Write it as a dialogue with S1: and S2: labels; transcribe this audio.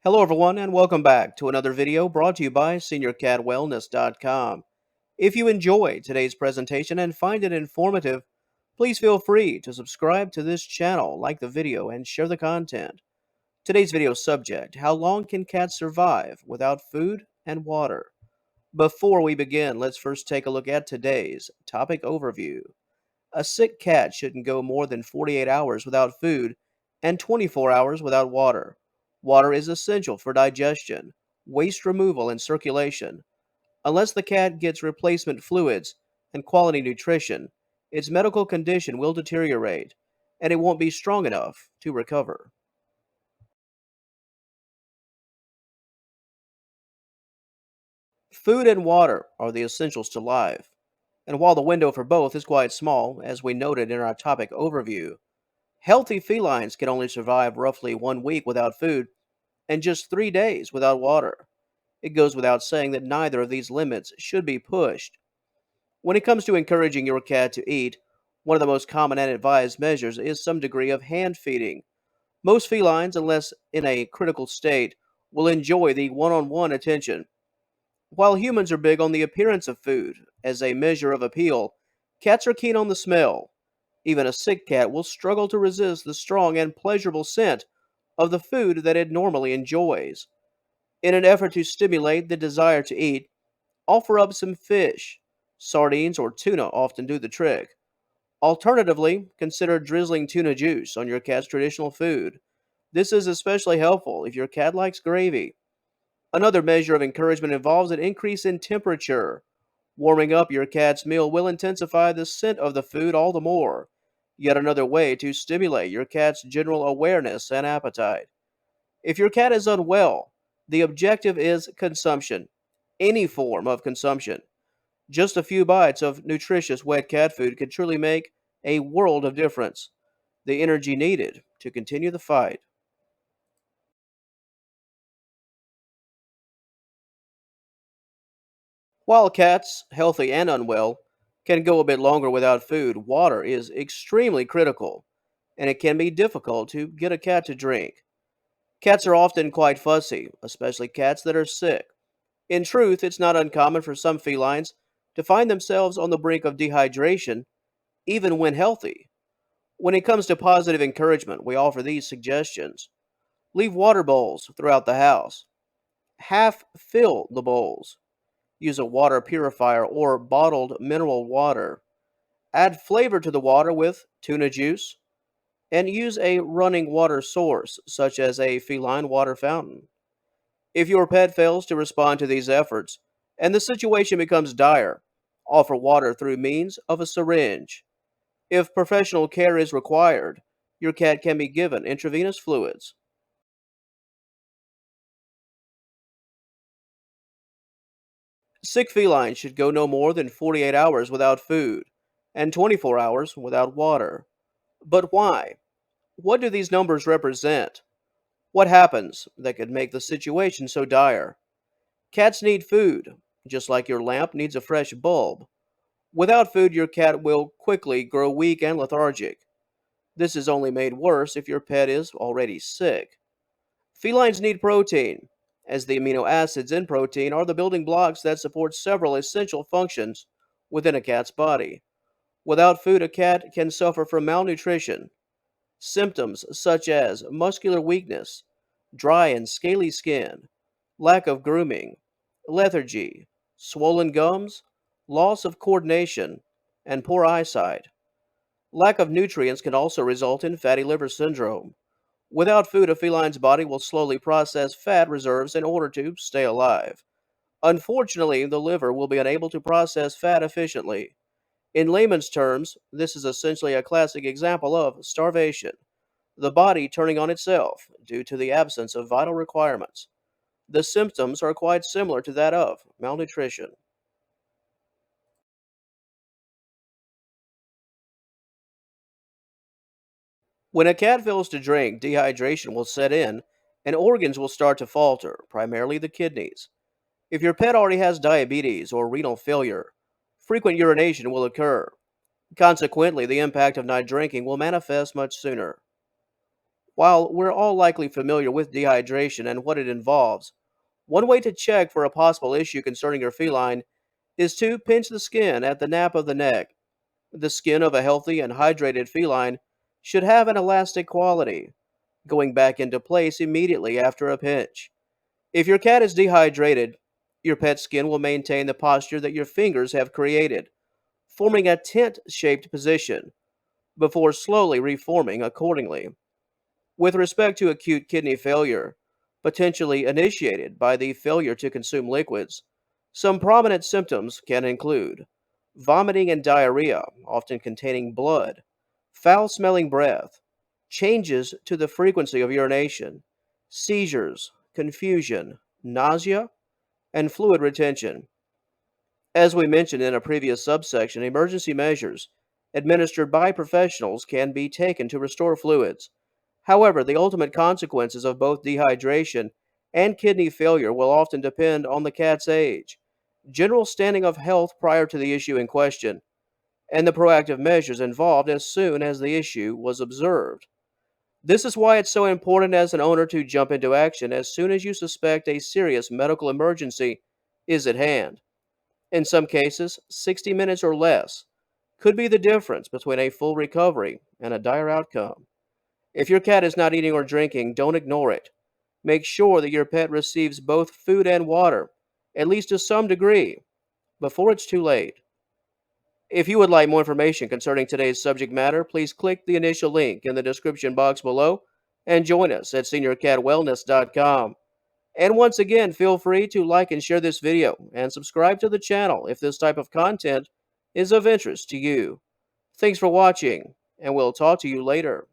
S1: Hello, everyone, and welcome back to another video brought to you by SeniorCatWellness.com. If you enjoyed today's presentation and find it informative, please feel free to subscribe to this channel, like the video, and share the content. Today's video subject: How long can cats survive without food and water? Before we begin, let's first take a look at today's topic overview. A sick cat shouldn't go more than 48 hours without food and 24 hours without water. Water is essential for digestion, waste removal, and circulation. Unless the cat gets replacement fluids and quality nutrition, its medical condition will deteriorate and it won't be strong enough to recover. Food and water are the essentials to life, and while the window for both is quite small, as we noted in our topic overview, healthy felines can only survive roughly 1 week without food and just 3 days without water. It goes without saying that neither of these limits should be pushed. When it comes to encouraging your cat to eat, one of the most common and advised measures is some degree of hand feeding. Most felines, unless in a critical state, will enjoy the one on one attention. While humans are big on the appearance of food as a measure of appeal, cats are keen on the smell. Even a sick cat will struggle to resist the strong and pleasurable scent of the food that it normally enjoys. In an effort to stimulate the desire to eat, offer up some fish. Sardines or tuna often do the trick. Alternatively, consider drizzling tuna juice on your cat's traditional food. This is especially helpful if your cat likes gravy. Another measure of encouragement involves an increase in temperature. Warming up your cat's meal will intensify the scent of the food all the more. Yet another way to stimulate your cat's general awareness and appetite. If your cat is unwell, the objective is consumption, any form of consumption. Just a few bites of nutritious wet cat food can truly make a world of difference. The energy needed to continue the fight. While cats, healthy and unwell, can go a bit longer without food, water is extremely critical, and it can be difficult to get a cat to drink. Cats are often quite fussy, especially cats that are sick. In truth, it's not uncommon for some felines to find themselves on the brink of dehydration even when healthy. When it comes to positive encouragement, we offer these suggestions. Leave water bowls throughout the house. Half fill the bowls. Use a water purifier or bottled mineral water. Add flavor to the water with tuna juice. And use a running water source, such as a feline water fountain. If your pet fails to respond to these efforts and the situation becomes dire, offer water through means of a syringe. If professional care is required, your cat can be given intravenous fluids. Sick felines should go no more than 48 hours without food and 24 hours without water. But why? What do these numbers represent? What happens that could make the situation so dire? Cats need food, just like your lamp needs a fresh bulb. Without food, your cat will quickly grow weak and lethargic. This is only made worse if your pet is already sick. Felines need protein, as the amino acids in protein are the building blocks that support several essential functions within a cat's body. Without food, a cat can suffer from malnutrition. Symptoms such as muscular weakness, dry and scaly skin, lack of grooming, lethargy, swollen gums, loss of coordination, and poor eyesight. Lack of nutrients can also result in fatty liver syndrome. Without food, a feline's body will slowly process fat reserves in order to stay alive. Unfortunately, the liver will be unable to process fat efficiently. In layman's terms, this is essentially a classic example of starvation, the body turning on itself due to the absence of vital requirements. The symptoms are quite similar to that of malnutrition. When a cat fails to drink, dehydration will set in and organs will start to falter, primarily the kidneys. If your pet already has diabetes or renal failure, frequent urination will occur. Consequently, the impact of not drinking will manifest much sooner. While we're all likely familiar with dehydration and what it involves, one way to check for a possible issue concerning your feline is to pinch the skin at the nape of the neck. The skin of a healthy and hydrated feline should have an elastic quality, going back into place immediately after a pinch. If your cat is dehydrated, your pet's skin will maintain the posture that your fingers have created, forming a tent shaped position before slowly reforming accordingly. With respect to acute kidney failure, potentially initiated by the failure to consume liquids, some prominent symptoms can include vomiting and diarrhea, often containing blood, foul smelling breath, changes to the frequency of urination, seizures, confusion, nausea, and fluid retention. As we mentioned in a previous subsection, emergency measures administered by professionals can be taken to restore fluids. However, the ultimate consequences of both dehydration and kidney failure will often depend on the cat's age, general standing of health prior to the issue in question, and the proactive measures involved as soon as the issue was observed. This is why it's so important as an owner to jump into action as soon as you suspect a serious medical emergency is at hand. In some cases, 60 minutes or less could be the difference between a full recovery and a dire outcome. If your cat is not eating or drinking, don't ignore it. Make sure that your pet receives both food and water, at least to some degree, before it's too late. If you would like more information concerning today's subject matter, please click the initial link in the description box below and join us at seniorcatwellness.com. And once again, feel free to like and share this video and subscribe to the channel if this type of content is of interest to you. Thanks for watching, and we'll talk to you later.